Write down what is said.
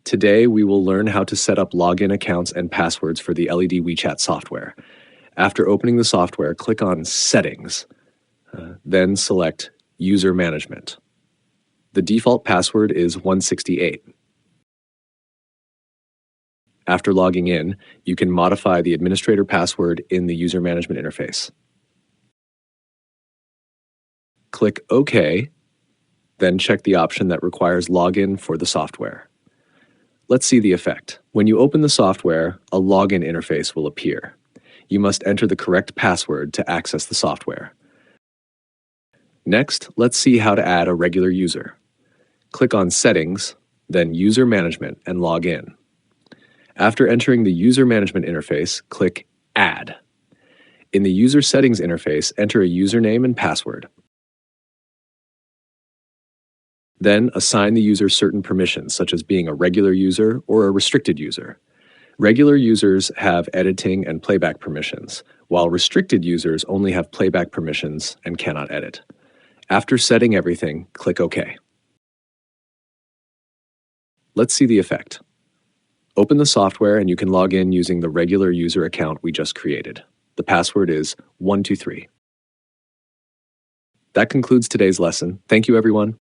Today, we will learn how to set up login accounts and passwords for the LED WeChat software. After opening the software, click on Settings, then select User Management. The default password is 168. After logging in, you can modify the administrator password in the User Management interface. Click OK, then check the option that requires login for the software. Let's see the effect. When you open the software, a login interface will appear. You must enter the correct password to access the software. Next, let's see how to add a regular user. Click on Settings, then User Management, and log in. After entering the User Management interface, click Add. In the User Settings interface, enter a username and password. Then assign the user certain permissions, such as being a regular user or a restricted user. Regular users have editing and playback permissions, while restricted users only have playback permissions and cannot edit. After setting everything, click OK. Let's see the effect. Open the software and you can log in using the regular user account we just created. The password is 123. That concludes today's lesson. Thank you, everyone.